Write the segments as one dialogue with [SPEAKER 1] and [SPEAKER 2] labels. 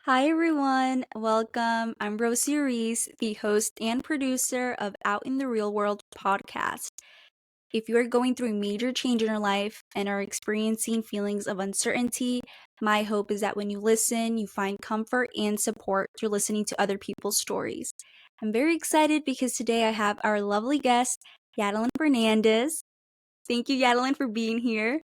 [SPEAKER 1] Hi everyone, welcome. I'm Rocio Ruiz, the host and producer of Out in the Real World podcast. If you are going through a major change in your life and are experiencing feelings of uncertainty, my hope is that when you listen, you find comfort and support through listening to other people's stories. I'm very excited because today I have our lovely guest, Yadelin Fernandez. Thank you, Yadelin, for being here.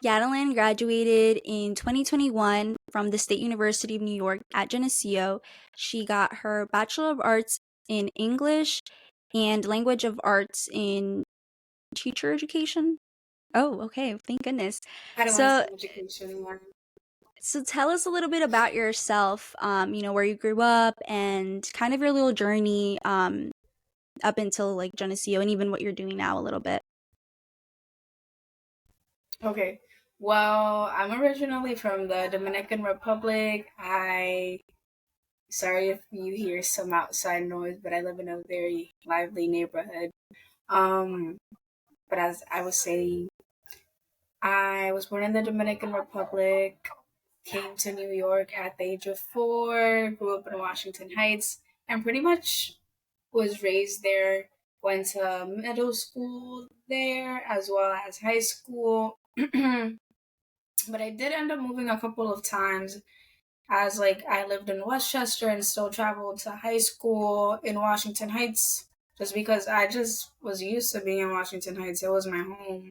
[SPEAKER 1] Yadelin graduated in 2021 from the State University of New York at Geneseo. She got her Bachelor of Arts in English and Language of Arts in Teacher Education. Oh, okay. Thank goodness.
[SPEAKER 2] Advanced
[SPEAKER 1] So,
[SPEAKER 2] education, yeah.
[SPEAKER 1] so tell us a little bit about yourself. Where you grew up and kind of your little journey up until like Geneseo and even what you're doing now a little bit.
[SPEAKER 2] Okay. Well, I'm originally from the Dominican Republic. Sorry if you hear some outside noise, but I live in a very lively neighborhood. Um, but as I was saying, I was born in the Dominican Republic, came to New York at the age of 4, grew up in Washington Heights, and pretty much was raised there. Went to middle school there as well as high school. But I did end up moving a couple of times as like I lived in Westchester and still traveled to high school in Washington Heights just because I just was used to being in Washington Heights. It was my home.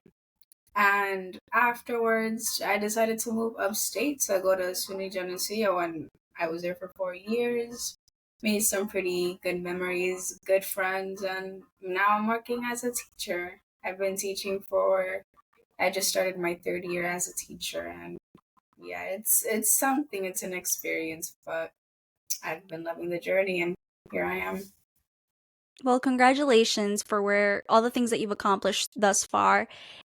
[SPEAKER 2] And afterwards, I decided to move upstate to go to SUNY Geneseo, and I was there for 4 years. Made some pretty good memories, good friends, and now I'm working as a teacher. I've been teaching for I just started my third year as a teacher, and yeah, it's something. It's an experience, but I've been loving the journey, and here I am.
[SPEAKER 1] Well, congratulations for where all the things that you've accomplished thus far.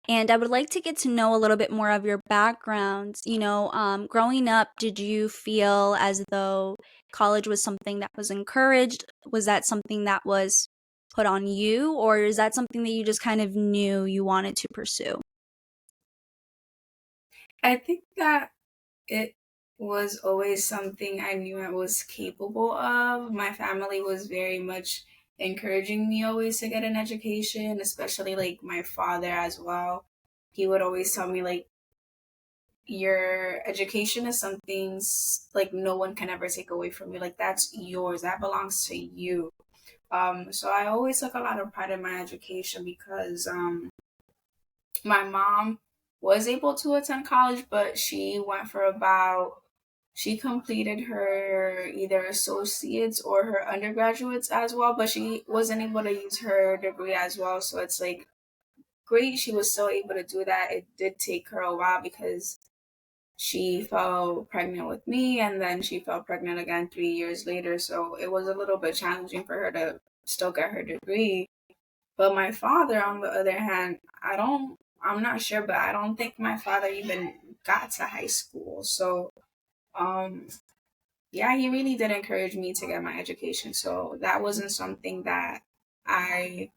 [SPEAKER 1] And I would like to get to know a little bit more of your background. Growing up, did you feel as though college was something that was encouraged? Was that something that was put on you, or is that something that you just kind of knew you wanted to pursue?
[SPEAKER 2] I think that it was always something I knew I was capable of. My family was very much encouraging me always to get an education, especially like my father as well. He would always tell me like your education is something like no one can ever take away from you. Like that's yours. That belongs to you. So I always took a lot of pride in my education because my mom was able to attend college, but she completed her either associates or her undergraduates as well, but she wasn't able to use her degree as well. So it's like great she was still able to do that. It did take her a while because she fell pregnant with me and then she fell pregnant again 3 years later. So it was a little bit challenging for her to still get her degree. But my father, on the other hand, I'm not sure, but I don't think my father even got to high school. So, um, yeah, he really did encourage me to get my education. So that wasn't something that I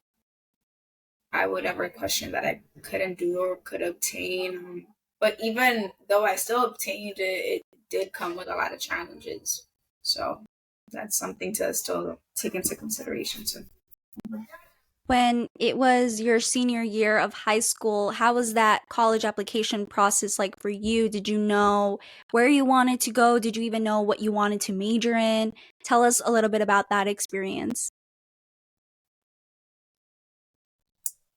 [SPEAKER 2] I would ever question that I couldn't do or could obtain. But even though I still obtained it, it did come with a lot of challenges. So that's something to still take into consideration too.
[SPEAKER 1] When it was your senior year of high school, how was that college application process like for you? Did you know where you wanted to go? Did you even know what you wanted to major in? Tell us a little bit about that experience.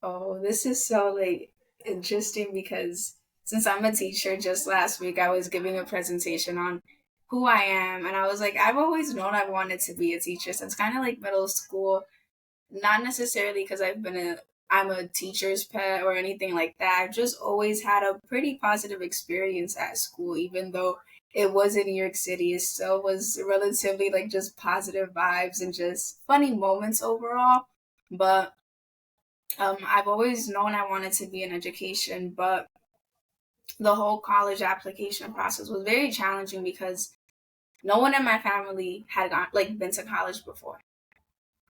[SPEAKER 2] Oh, this is so like interesting because since I'm a teacher, just last week I was giving a presentation on who I am, and I was like, I've always known I wanted to be a teacher since kind of like middle school. Not necessarily because I'm a teacher's pet or anything like that. I've just always had a pretty positive experience at school, even though it was in New York City. It still was relatively like just positive vibes and just funny moments overall. But I've always known I wanted to be in education, but the whole college application process was very challenging because no one in my family had been to college before.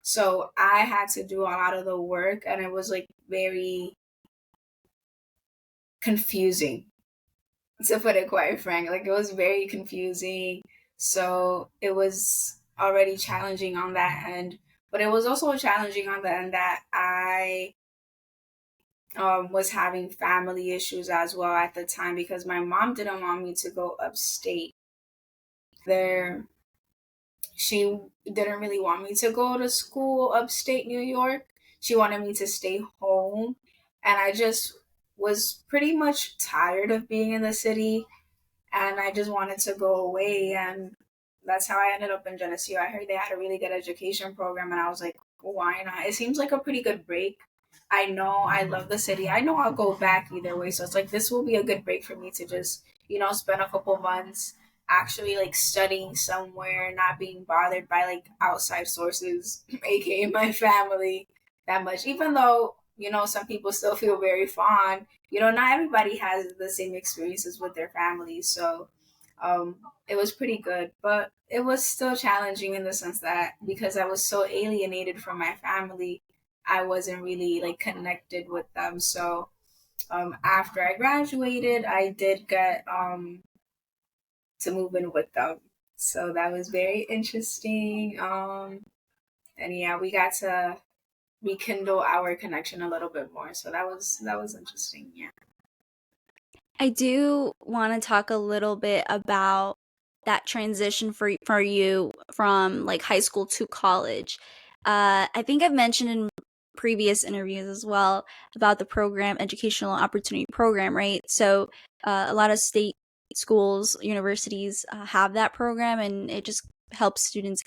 [SPEAKER 2] So I had to do a lot of the work and it was like very confusing. to put it quite frank. Like it was very confusing. So it was already challenging on that end. But it was also challenging on the end that I was having family issues as well at the time because my mom didn't want me to go upstate. There, she didn't really want me to go to school upstate New York. She wanted me to stay home. And I just was pretty much tired of being in the city and I just wanted to go away. And that's how I ended up in Geneseo. I heard they had a really good education program, and I was like, why not? It seems like a pretty good break. I know I love the city. I know I'll go back either way. So it's like this will be a good break for me to just, spend a couple months actually like studying somewhere, not being bothered by like outside sources, aka my family, that much. Even though, some people still feel very fond, not everybody has the same experiences with their families. So um, it was pretty good, but it was still challenging in the sense that because I was so alienated from my family, I wasn't really like connected with them. So after I graduated, I did get to move in with them. So that was very interesting. And yeah, we got to rekindle our connection a little bit more. So that was interesting. Yeah.
[SPEAKER 1] I do want to talk a little bit about that transition for you from like high school to college. I think I've mentioned in previous interviews as well about the program, educational opportunity program, right? So a lot of state schools, universities have that program, and it just helps students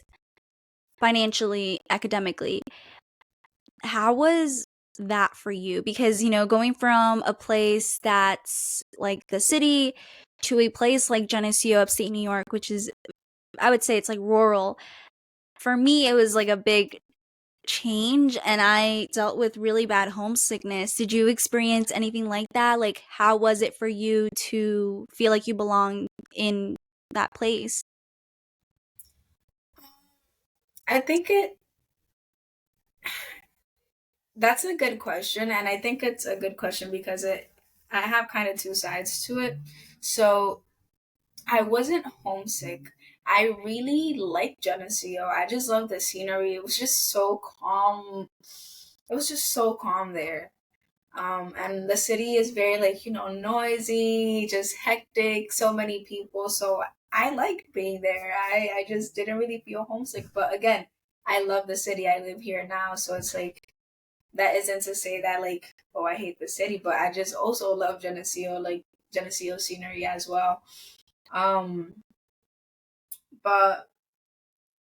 [SPEAKER 1] financially, academically. How was that for you? Because, going from a place that's like the city to a place like Geneseo, upstate New York, which is, I would say it's like rural. For me, it was like a big change, and I dealt with really bad homesickness. Did you experience anything like that? Like, how was it for you to feel like you belong in that place?
[SPEAKER 2] I think that's a good question, and I think it's a good question because I have kind of two sides to it. So I wasn't homesick. I really liked Geneseo. I just loved the scenery. It was just so calm. It was just so calm there. And the city is very like, noisy, just hectic, so many people. So I liked being there. I just didn't really feel homesick. But again, I love the city. I live here now. So it's like that isn't to say that like, oh, I hate the city, but I just also love Geneseo, like Geneseo scenery as well. Um, but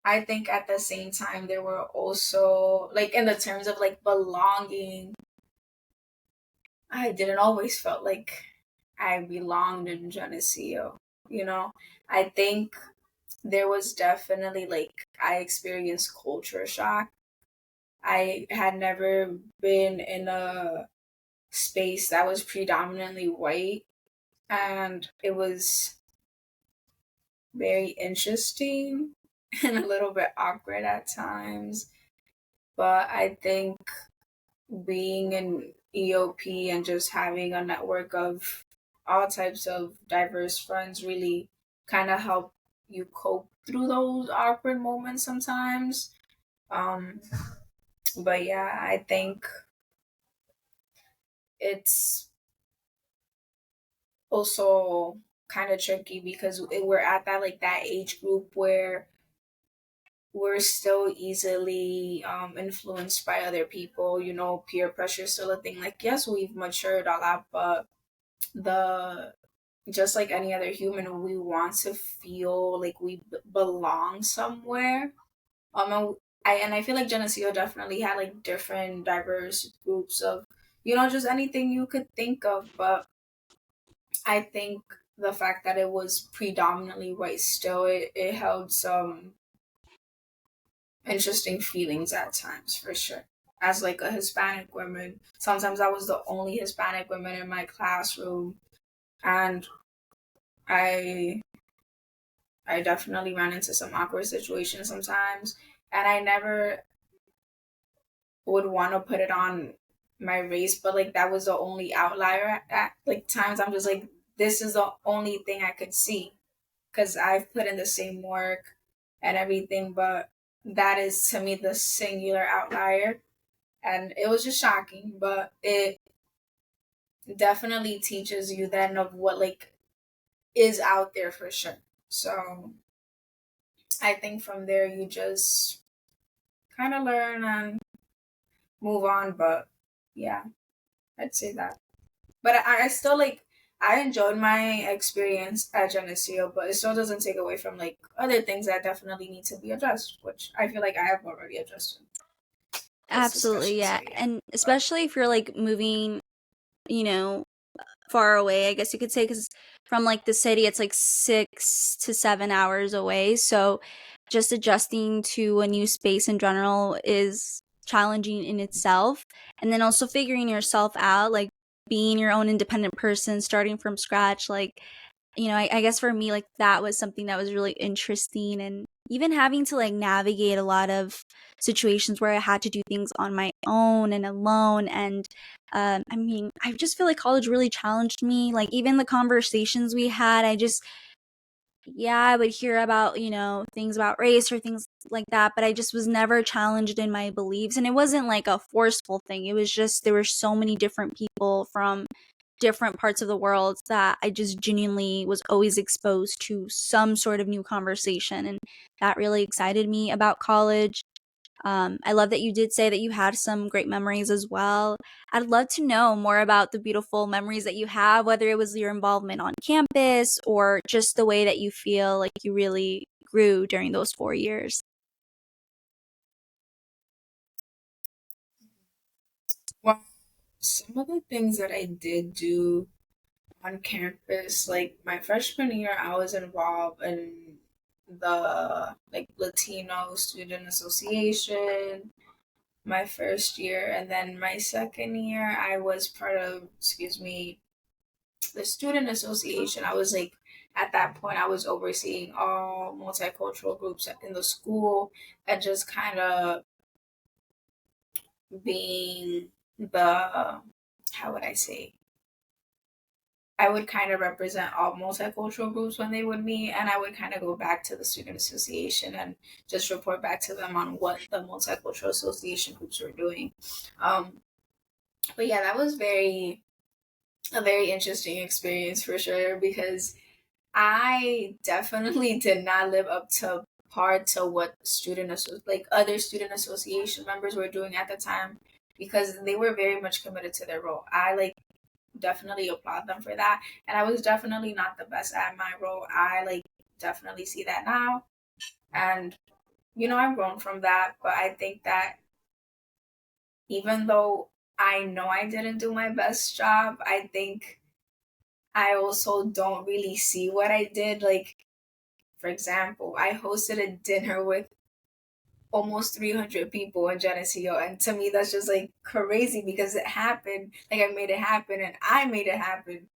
[SPEAKER 2] I think at the same time there were also like in the terms of like belonging, I didn't always felt like I belonged in Geneseo. You know, I think there was definitely like I experienced culture shock. I had never been in a space that was predominantly white, and it was very interesting and a little bit awkward at times. But I think being in EOP and just having a network of all types of diverse friends really kind of help you cope through those awkward moments sometimes. Um, but yeah, I think it's also kind of tricky because we're at that like that age group where we're still easily influenced by other people. Peer pressure is still a thing. Like, yes, we've matured a lot, but the just like any other human, we want to feel like we belong somewhere. And I feel like Geneseo definitely had like different diverse groups of just anything you could think of, but I think the fact that it was predominantly white still it held some interesting feelings at times for sure. As like a Hispanic woman, sometimes I was the only Hispanic woman in my classroom, and I I definitely ran into some awkward situations sometimes, and I never would want to put it on my race, but like that was the only outlier at like times I'm just like this is the only thing I could see because I've put in the same work and everything, but that is to me the singular outlier. And it was just shocking, but it definitely teaches you then of what like is out there for sure. So I think from there you just kind of learn and move on. But yeah, I'd say that. But I still like I enjoyed my experience at Geneseo, but it still doesn't take away from like other things that definitely need to be addressed, which I feel like I have already addressed in this
[SPEAKER 1] Absolutely,
[SPEAKER 2] discussion. So
[SPEAKER 1] yeah.
[SPEAKER 2] yeah.
[SPEAKER 1] And
[SPEAKER 2] But
[SPEAKER 1] especially if you're like moving, you know, far away, I guess you could say, because from like the city, it's like 6 to 7 hours away. So just adjusting to a new space in general is challenging in itself. And then also figuring yourself out, like being your own independent person, starting from scratch, like I guess for me, like that was something that was really interesting, and even having to like navigate a lot of situations where I had to do things on my own and alone. And I mean, I just feel like college really challenged me. Like even the conversations we had, yeah, I would hear about, things about race or things like that, but I just was never challenged in my beliefs. And it wasn't like a forceful thing. It was just there were so many different people from different parts of the world that I just genuinely was always exposed to some sort of new conversation. And that really excited me about college. I love that you did say that you had some great memories as well. I'd love to know more about the beautiful memories that you have, whether it was your involvement on campus or just the way that you feel like you really grew during those 4 years.
[SPEAKER 2] well, some of the things that I did do on campus, like my freshman year, I was involved in the like Latino Student Association my first year, and then my second year I was part of, excuse me, the student association. I was like at that point I was overseeing all multicultural groups in the school and just kind of being the, how would I say, I would kind of represent all multicultural groups when they would meet, and I would kind of go back to the student association and just report back to them on what the multicultural association groups were doing. Um, but yeah, that was a very interesting experience for sure because I definitely did not live up to par to what like other student association members were doing at the time because they were very much committed to their role. I like definitely applaud them for that. And I was definitely not the best at my role. I like definitely see that now. And I've grown from that, but I think that even though I know I didn't do my best job, I think I also don't really see what I did. Like, for example, I hosted a dinner with almost 300 people in Geneseo. And to me, that's just like crazy because it happened. Like, I made it happen and I made it happen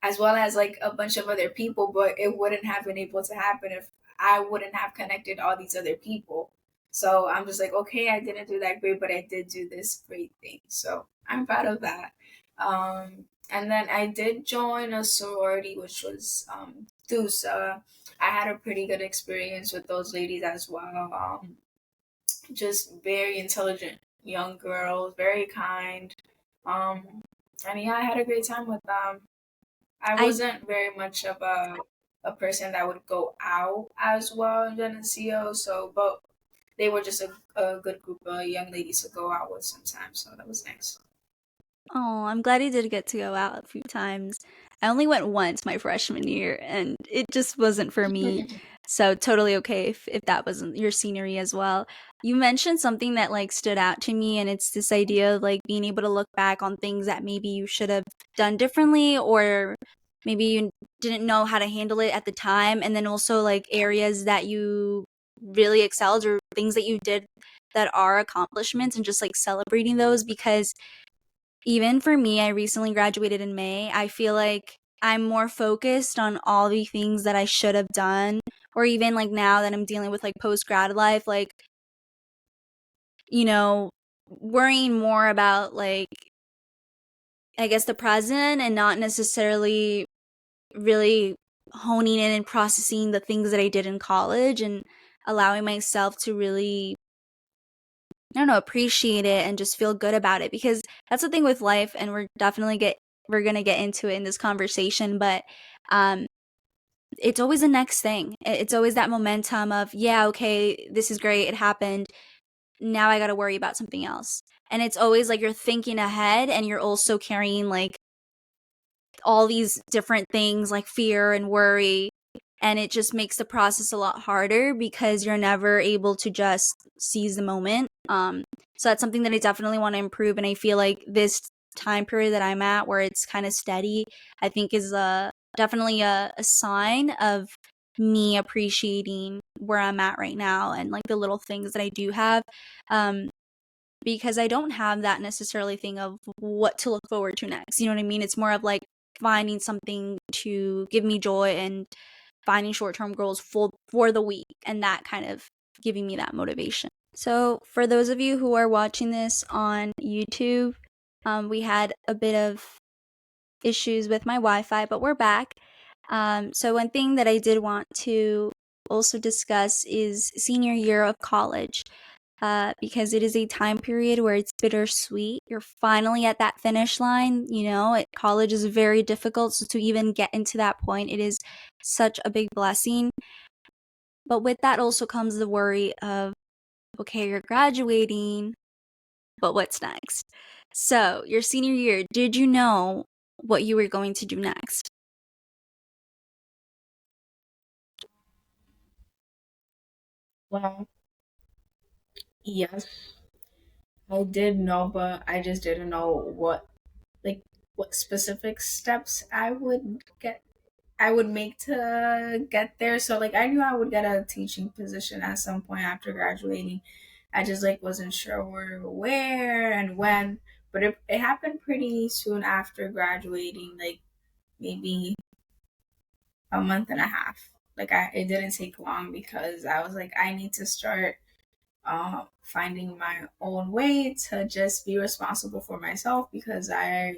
[SPEAKER 2] as well as like a bunch of other people, but it wouldn't have been able to happen if I wouldn't have connected all these other people. So I'm just like, okay, I didn't do that great, but I did do this great thing. So I'm proud of that. And then I did join a sorority, which was THUSA. I had a pretty good experience with those ladies as well. Just very intelligent young girls, very kind. Um, and yeah, I had a great time with them. I
[SPEAKER 1] I
[SPEAKER 2] wasn't very much of a person that would go out as well in Geneseo, so but they were just a good group of young ladies to go out with sometimes, so that was nice.
[SPEAKER 1] Oh, I'm glad he did get to go out a few times. I only went once my freshman year, and it just wasn't for me. So totally okay if that wasn't your scenery as well. You mentioned something that like stood out to me, and it's this idea of like being able to look back on things that maybe you should have done differently, or maybe you didn't know how to handle it at the time, and then also like areas that you really excelled or things that you did that are accomplishments, and just like celebrating those. Because even for me, I recently graduated in May. I feel like I'm more focused on all the things that I should have done, or even like now that I'm dealing with like post grad life, like, you know, worrying more about like, I guess, the present and not necessarily really honing in and processing the things that I did in college and allowing myself to really, I don't know, appreciate it and just feel good about it, because that's the thing with life, and we're gonna get into it in this conversation, but um it's always the next thing. It's always that momentum of, yeah, okay, this is great, it happened. Now I got to worry about something else. And it's always like you're thinking ahead and you're also carrying like all these different things like fear and worry, and it just makes the process a lot harder because you're never able to just seize the moment. So that's something that I definitely want to improve, and I feel like this time period that I'm at where it's kind of steady, I think is definitely a sign of me appreciating where I'm at right now and like the little things that I do have. um because I don't have that necessarily thing of what to look forward to next. You know what I mean? It's more of like finding something to give me joy and finding short-term goals for the week, and that kind of giving me that motivation. So, for those of you who are watching this on YouTube, we had a bit of issues with my Wi-Fi, but we're back. So one thing that I did want to also discuss is senior year of college. Because it is a time period where it's bittersweet. You're finally at that finish line. College is very difficult. So to even get into that point, it is such a big blessing. But with that also comes the worry of, okay, you're graduating, but what's next? So, your senior year, did you know what you were going to do next?
[SPEAKER 2] Well, yes, I did know, but I just didn't know like, what specific steps I would make to get there. So like I knew I would get a teaching position at some point after graduating. I just like wasn't sure where and when. But it happened pretty soon after graduating, like maybe a month and a half. Like it didn't take long because I was like, I need to start finding my own way to just be responsible for myself, because I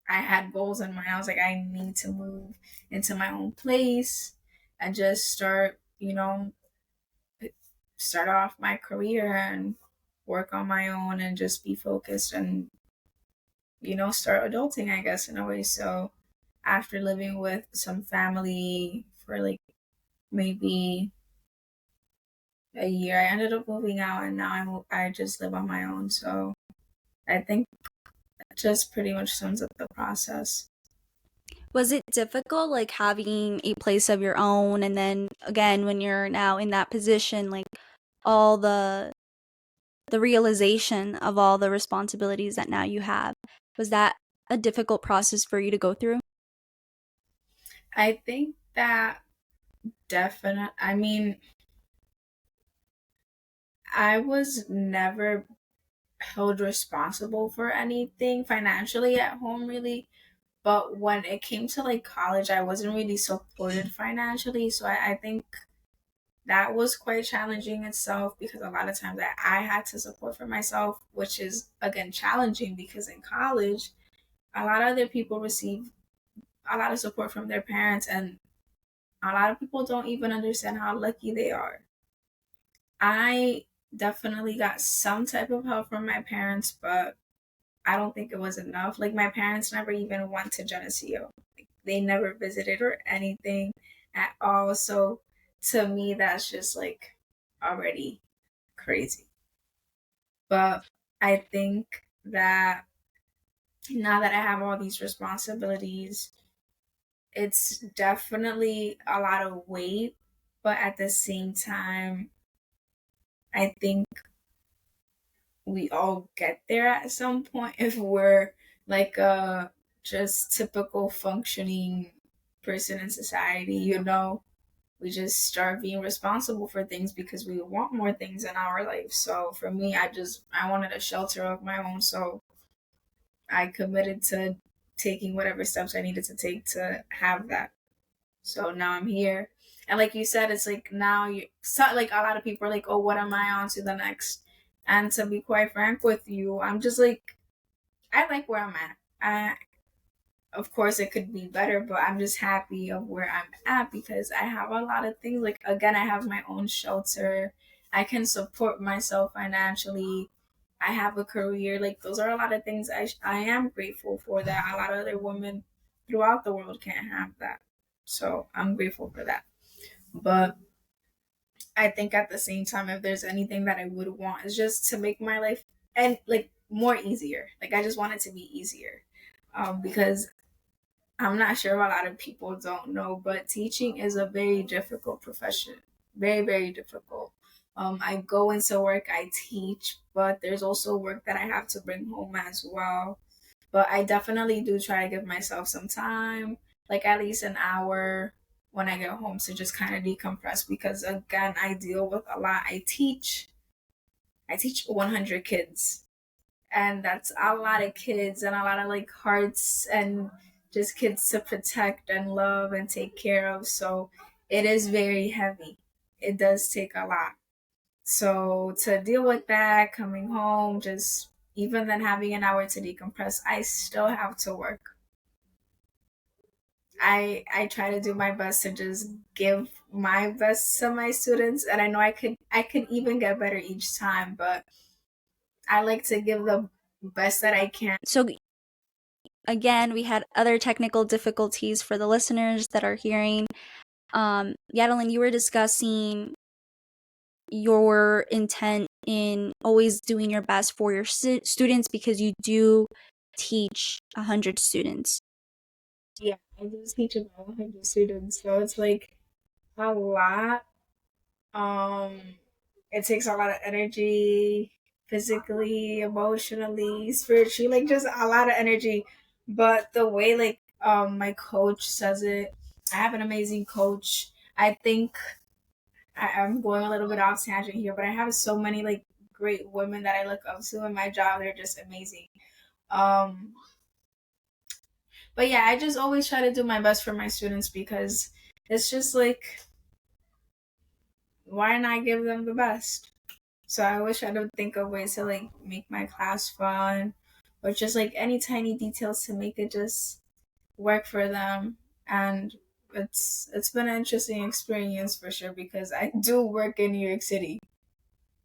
[SPEAKER 2] had goals in mind. I was like, I need to move into my own place and just start off my career and work on my own and just be focused and, start adulting, I guess, in a way. So after living with some family for like maybe a year, I ended up moving out, and now I just live on my own. So I think that just pretty much sums up the process.
[SPEAKER 1] Was it difficult, like having a place of your own, and then again, when you're now in that position, like all the realization of all the responsibilities that now you have? Was that a difficult process for you to go through?
[SPEAKER 2] I think that definite. I mean, I was never held responsible for anything financially at home, really. But when it came to like college, I wasn't really supported financially. So I think that was quite challenging itself, because a lot of times I had to support for myself, which is again challenging because in college, a lot of other people receive a lot of support from their parents, and a lot of people don't even understand how lucky they are. I definitely got some type of help from my parents, but I don't think it was enough. Like my parents never even went to Geneseo. Like, they never visited or anything at all. So to me, that's just like already crazy. But I think that now that I have all these responsibilities, it's definitely a lot of weight. But at the same time, I think we all get there at some point if we're like a just typical functioning person in society, we just start being responsible for things because we want more things in our life. So for me, I wanted a shelter of my own, so I committed to taking whatever steps I needed to take to have that. So now I'm here. And like you said, it's like now like a lot of people are like, oh, what am I on to the next? And to be quite frank with you, I'm just like, I like where I'm at. Of course it could be better, but I'm just happy of where I'm at because I have a lot of things. Like, again, I have my own shelter. I can support myself financially. I have a career. Like, those are a lot of things I am grateful for that a lot of other women throughout the world can't have that. So I'm grateful for that. But I think at the same time, if there's anything that I would want, is just to make my life and like more easier. Like, I just want it to be easier. Because I'm not sure a lot of people don't know, but teaching is a very difficult profession. Very, very difficult. I go into work, I teach, but there's also work that I have to bring home as well. But I definitely do try to give myself some time, like at least an hour when I get home to just kind of decompress because again, I deal with a lot. I teach 100 kids, and that's a lot of kids and a lot of like hearts and just kids to protect and love and take care of. So it is very heavy. It does take a lot. So to deal with that, coming home, just even then having an hour to decompress, I still have to work. I try to do my best to just give my best to my students, and I know I could even get better each time, but I like to give the best that I can.
[SPEAKER 1] So again, we had other technical difficulties for the listeners that are hearing. Yadelin, you were discussing your intent in always doing your best for your students because you do teach 100 students.
[SPEAKER 2] Yeah, I do teach about 100 students, so it's like a lot. Um, it takes a lot of energy, physically, emotionally, spiritually, like just a lot of energy. But the way like my coach says it, I have an amazing coach. I think I'm going a little bit off tangent here, but I have so many like great women that I look up to in my job. They're just amazing. Um, but yeah, I just always try to do my best for my students because it's just like, why not give them the best? So I always try to think of ways to like make my class fun or just like any tiny details to make it just work for them. And it's been an interesting experience for sure because I do work in New York City,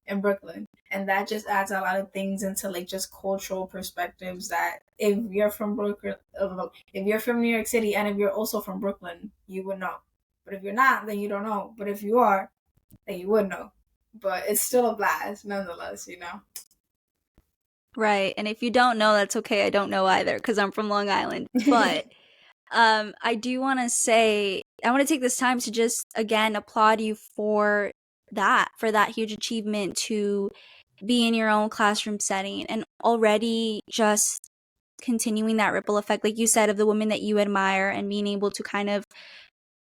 [SPEAKER 2] in Brooklyn. And that just adds a lot of things into like just cultural perspectives that if you're from Brooklyn, if you're from New York City and if you're also from Brooklyn, you would know. But if you're not, then you don't know. But if you are, then you would know. But it's still a blast nonetheless, you know?
[SPEAKER 1] Right. And if you don't know, that's okay. I don't know either because I'm from Long Island. But I do want to say, I want to take this time to just again applaud you for that huge achievement to be in your own classroom setting and already just continuing that ripple effect, like you said, of the women that you admire and being able to kind of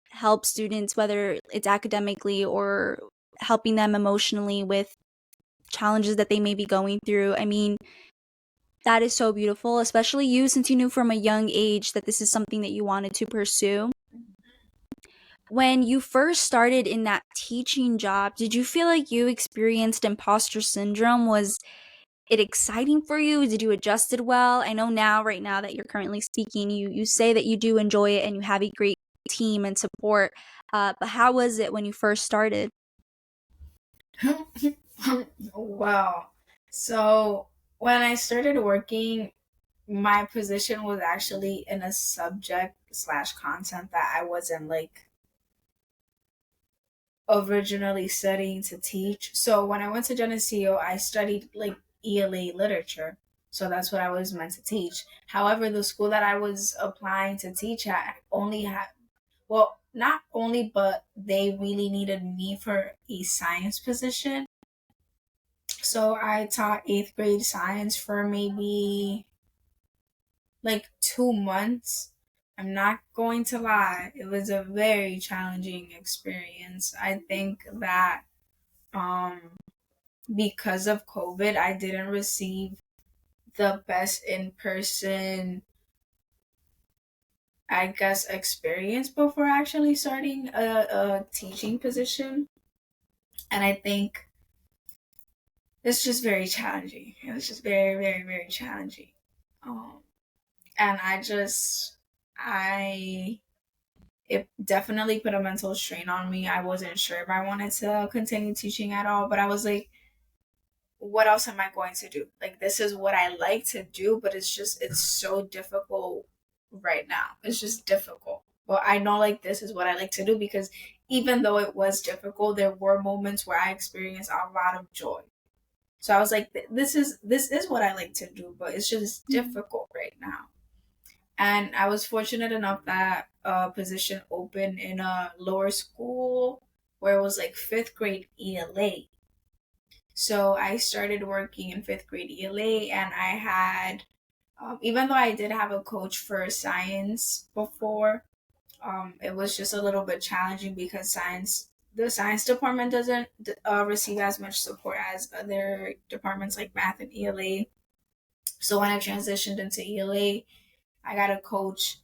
[SPEAKER 1] help students, whether it's academically or helping them emotionally with challenges that they may be going through. I mean, that is so beautiful, especially you, since you knew from a young age that this is something that you wanted to pursue. When you first started in that teaching job, did you feel like you experienced imposter syndrome? Was it exciting for you? Did you adjust it well? I know now, right now that you're currently speaking, you say that you do enjoy it and you have a great team and support. But how was it when you first started?
[SPEAKER 2] Wow. So when I started working, my position was actually in a subject slash content that I wasn't like originally studying to teach. So when I went to Geneseo, I studied like ELA literature. So that's what I was meant to teach. However, the school that I was applying to teach at only had, well, not only, but they really needed me for a science position. So I taught eighth grade science for maybe like 2 months. I'm not going to lie, it was a very challenging experience. I think that um because of COVID, I didn't receive the best in person, I guess, experience before actually starting a teaching position. And I think it's just very challenging. It was just very, very, very challenging. Um, and I just I it definitely put a mental strain on me. I wasn't sure if I wanted to continue teaching at all, but I was like, what else am I going to do? Like, this is what I like to do, but it's so difficult right now. It's just difficult. But I know, like, this is what I like to do because even though it was difficult, there were moments where I experienced a lot of joy. So I was like, this is what I like to do, but it's just difficult right now. And I was fortunate enough that a position opened in a lower school where it was like fifth grade ELA. So I started working in fifth grade ELA, and I had, even though I did have a coach for science before, it was just a little bit challenging because the science department doesn't receive as much support as other departments like math and ELA. So when I transitioned into ELA, I got a coach.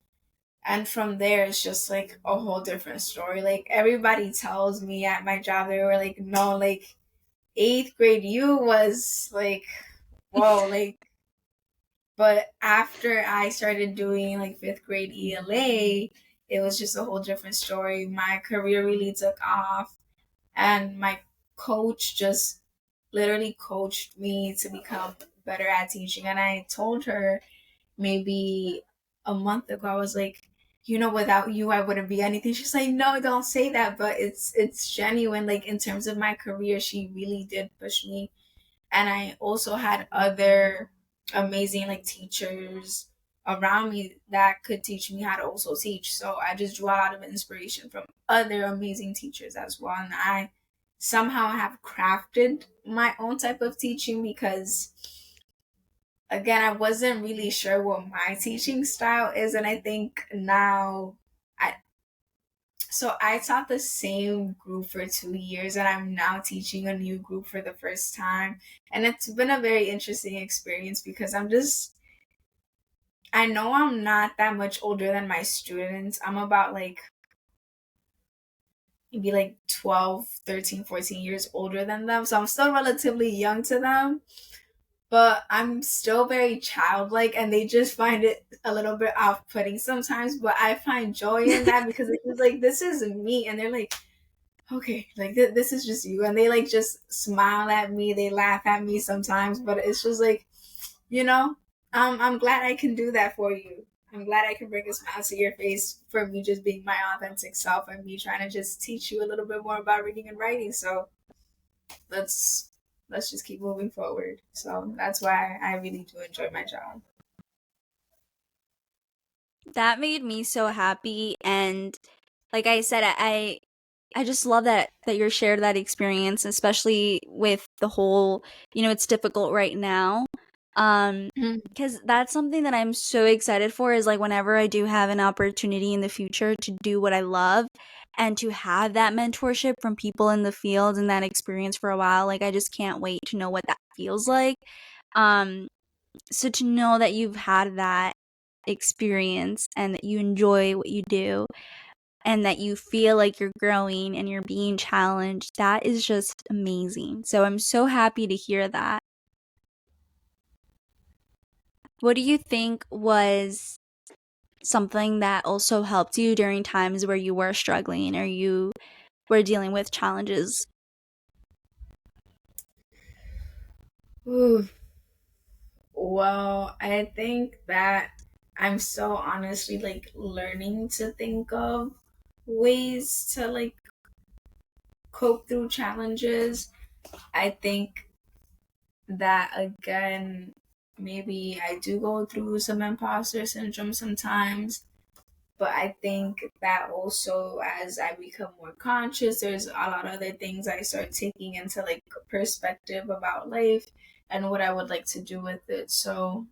[SPEAKER 2] And from there, it's just like a whole different story. Like, everybody tells me at my job, they were like, no, like, eighth grade you was like, whoa, like, but after I started doing like fifth grade ELA, it was just a whole different story. My career really took off, and my coach just literally coached me to become better at teaching. And I told her maybe a month ago, I was like, without you, I wouldn't be anything. She's like, no, don't say that. But it's genuine. Like, in terms of my career, she really did push me. And I also had other amazing like teachers around me that could teach me how to also teach. So I just drew a lot of inspiration from other amazing teachers as well. And I somehow have crafted my own type of teaching because, again, I wasn't really sure what my teaching style is. And I think now I taught the same group for 2 years, and I'm now teaching a new group for the first time. And it's been a very interesting experience because I know I'm not that much older than my students. I'm about like maybe like 12, 13, 14 years older than them. So I'm still relatively young to them, but I'm still very childlike, and they just find it a little bit off putting sometimes. But I find joy in that because it's just like, this is me. And they're like, okay, like this is just you. And they like just smile at me, they laugh at me sometimes, but it's just like, you know, I'm glad I can do that for you. I'm glad I can bring a smile to your face for me just being my authentic self and me trying to just teach you a little bit more about reading and writing. So let's let's just keep moving forward. So that's why I really do enjoy my job.
[SPEAKER 1] That made me so happy, and like I said, I just love that you're shared that experience, especially with the whole, it's difficult right now.
[SPEAKER 2] Mhm.
[SPEAKER 1] Because that's something that I'm so excited for, is like whenever I do have an opportunity in the future to do what I love and to have that mentorship from people in the field and that experience for a while, like I just can't wait to know what that feels like. Um, so to know that you've had that experience and that you enjoy what you do and that you feel like you're growing and you're being challenged, that is just amazing. So I'm so happy to hear that. What do you think was something that also helped you during times where you were struggling or you were dealing with challenges?
[SPEAKER 2] Ooh. Well, I think that I'm so honestly like learning to think of ways to like cope through challenges. I think that, again, maybe I do go through some imposter syndrome sometimes, but I think that also as I become more conscious, there's a lot of other things I start taking into like perspective about life and what I would like to do with it. So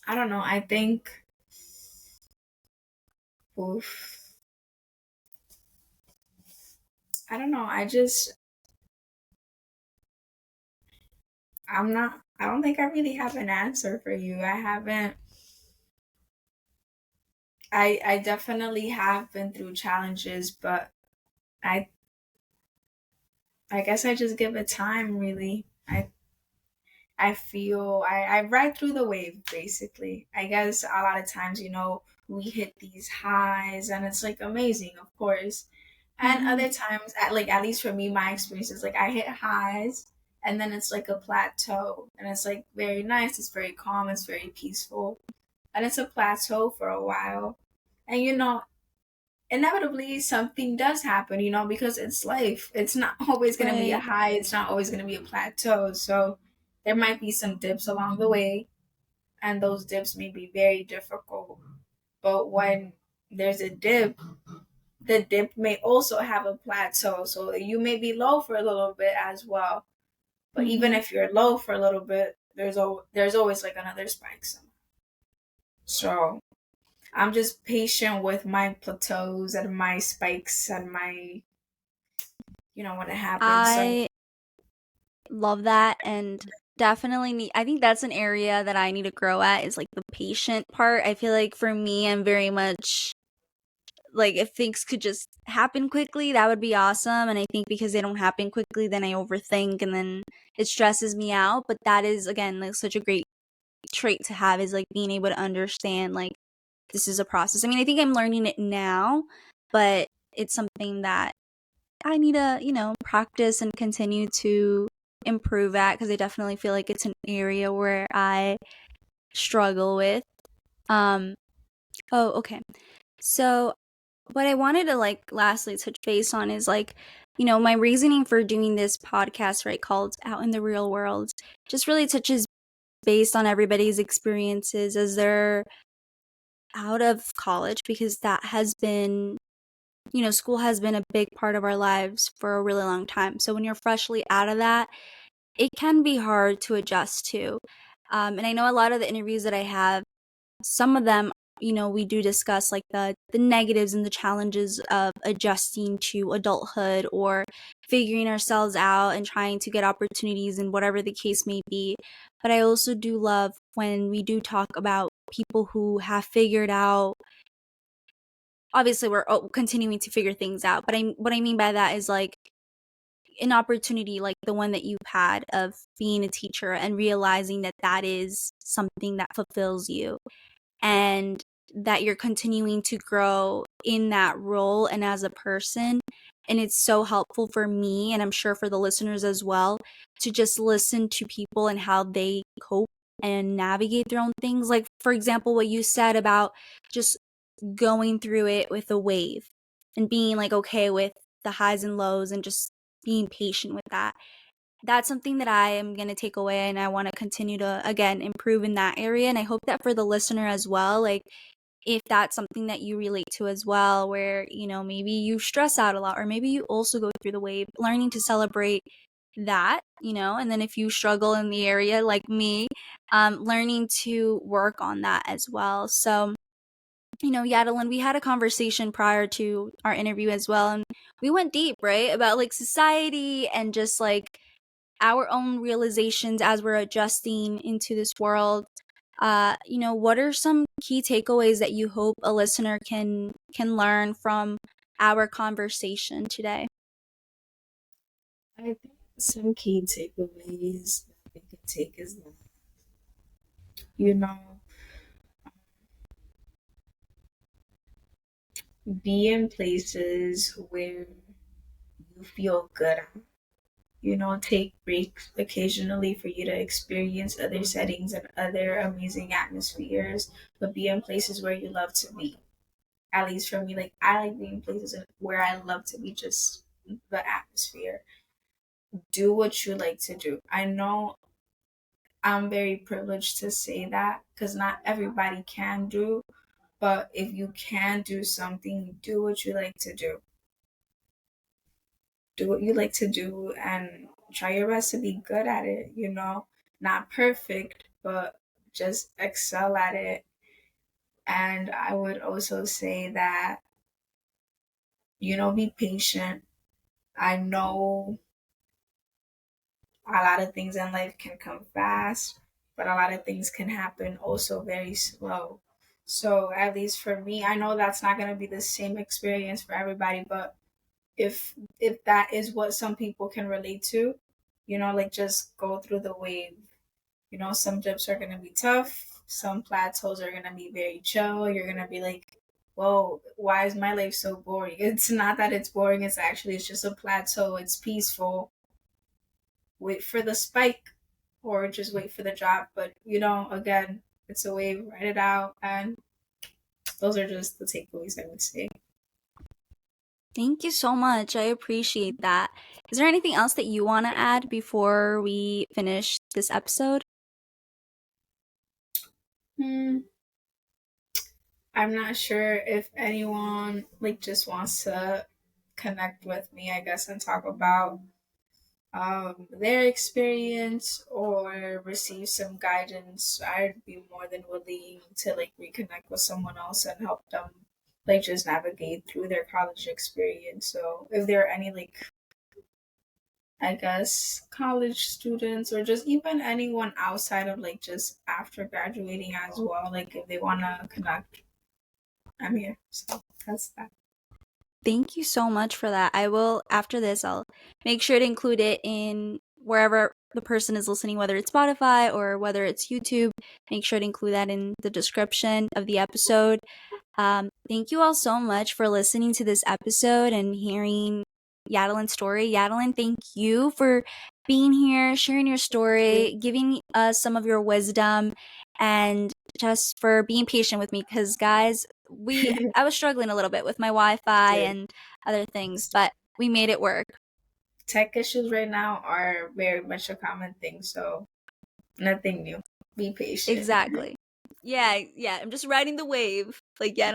[SPEAKER 2] I don't know. I think, oof, I don't know. I don't think I really have an answer for you. I definitely have been through challenges, but I, I guess I just give it time, really. I feel I ride through the wave basically. I guess a lot of times, we hit these highs and it's like amazing, of course. And
[SPEAKER 1] Mm-hmm.
[SPEAKER 2] other times, at least for me, my experience is like I hit highs and then it's like a plateau and it's like very nice, it's very calm, it's very peaceful. And it's a plateau for a while. And inevitably something does happen, because it's life. It's not always going to be a
[SPEAKER 1] Right.
[SPEAKER 2] high, it's not always going to be a plateau. So there might be some dips along the way, and those dips may be very difficult. But when there's a dip, the dip may also have a plateau. So you may be low for a little bit as well. But even
[SPEAKER 1] Mm-hmm.
[SPEAKER 2] if you're low for a little bit, there's always like another spike somewhere. So I'm just patient with my plateaus and my spikes and my, when it happens. So
[SPEAKER 1] I love that, and definitely need, I think that's an area that I need to grow at, is like the patient part. I feel like for me, I'm very much like, if things could just happen quickly, that would be awesome. And I think because they don't happen quickly, then I overthink and then it stresses me out. But that is, again, like such a great trait to have, is like being able to understand like this is a process. I mean, I think I'm learning it now, but it's something that I need to, practice and continue to improve at, because I definitely feel like it's an area where I struggle with. Um, oh, okay. So, what I wanted to like lastly touch base on is like, my reasoning for doing this podcast, right, called Out in the Real World, just really touches based on everybody's experiences as they're out of college, because that has been, school has been a big part of our lives for a really long time. So when you're freshly out of that, it can be hard to adjust to. And I know a lot of the interviews that I have, some of them, we do discuss like the negatives and the challenges of adjusting to adulthood or figuring ourselves out and trying to get opportunities and whatever the case may be. But I also do love when we do talk about people who have figured out, obviously we're continuing to figure things out, but what I mean by that is like an opportunity like the one that you've had of being a teacher and realizing that that is something that fulfills you, and that you're continuing to grow in that role and as a person. And it's so helpful for me, and I'm sure for the listeners as well, to just listen to people and how they cope and navigate their own things. Like, for example, what you said about just going through it with a wave and being like okay with the highs and lows and just being patient with that. That's something that I am going to take away, and I want to continue to again improve in that area. And I hope that for the listener as well, like if that's something that you relate to as well, where maybe you stress out a lot or maybe you also go through the wave, learning to celebrate that, and then if you struggle in the area like me, learning to work on that as well. So Yadelin, we had a conversation prior to our interview as well, and we went deep, right, about like society and just like our own realizations as we're adjusting into this world. What are some key takeaways that you hope a listener can learn from our conversation today?
[SPEAKER 2] I think some key takeaways that we could take is that, you know, be in places where you feel good at. Take breaks occasionally for you to experience other settings and other amazing atmospheres, but be in places where you love to be. At least for me, like I like being in places where I love to be, just the atmosphere. Do what you like to do. I know I'm very privileged to say that because not everybody can do, but if you can do something, do what you like to do. Do what you like to do and try your best to be good at it, Not perfect, but just excel at it. And I would also say that, be patient. I know a lot of things in life can come fast, but a lot of things can happen also very slow. So at least for me, I know that's not going to be the same experience for everybody, but if that is what some people can relate to, like just go through the wave You know, some dips are gonna be tough. Some plateaus are gonna be very chill. You're gonna be like, whoa, why is my life so boring? It's not that it's boring, it's just a plateau. It's peaceful. Wait for the spike or just wait for the drop. But you know, again, it's a wave, ride it out, and those are just the takeaways I would say.
[SPEAKER 1] Thank you so much. I appreciate that. Is there anything else that you want to add before we finish this episode?
[SPEAKER 2] Hmm. I'm not sure if anyone like just wants to connect with me, I guess, and talk about their experience or receive some guidance. I'd be more than willing to like reconnect with someone else and help them like just navigate through their college experience. So if there are any like I guess college students or just even anyone outside of like just after graduating as well, like if they wanna connect, I'm here. So that's that.
[SPEAKER 1] Thank you so much for that. I will, after this, I'll make sure to include it in wherever the person is listening, whether it's Spotify or whether it's YouTube. Make sure to include that in the description of the episode. Thank you all so much for listening to this episode and hearing Yadelin's story. Yadelin, thank you for being here, sharing your story, giving us some of your wisdom, and just for being patient with me. Because, guys, I was struggling a little bit with my Wi-Fi
[SPEAKER 2] Good.
[SPEAKER 1] and other things, but we made it work.
[SPEAKER 2] Tech issues right now are very much a common thing, so nothing new. Be patient.
[SPEAKER 1] Exactly. Yeah, I'm just riding the wave. Like, yeah,